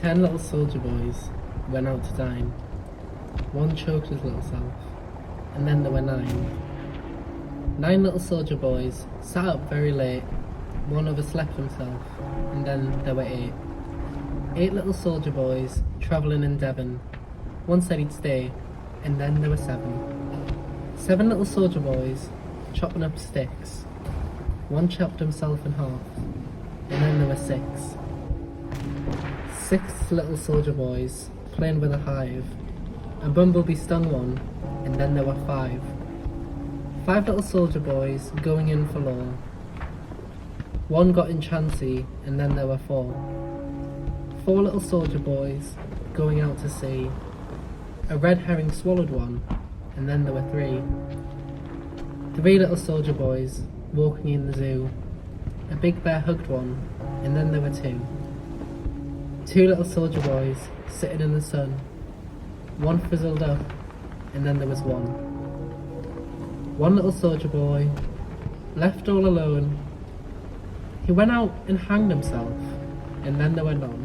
10 little soldier boys went out to dine. One choked his little self, and then there were 9. 9 little soldier boys sat up very late. One overslept himself, and then there were 8. 8 little soldier boys travelling in Devon. One said he'd stay, and then there were 7. 7 little soldier boys chopping up sticks. One chopped himself in half, and then there were 6. 6 little soldier boys playing with a hive. A bumblebee stung one, and then there were 5. 5 little soldier boys going in for law. One got in chancy, and then there were 4. 4 little soldier boys going out to sea. A red herring swallowed one, and then there were 3. 3 little soldier boys walking in the zoo. A big bear hugged one, and then there were 2. 2 little soldier boys sitting in the sun. One frizzled up, and then there was 1. 1 little soldier boy, left all alone. He went out and hanged himself, and then there were none.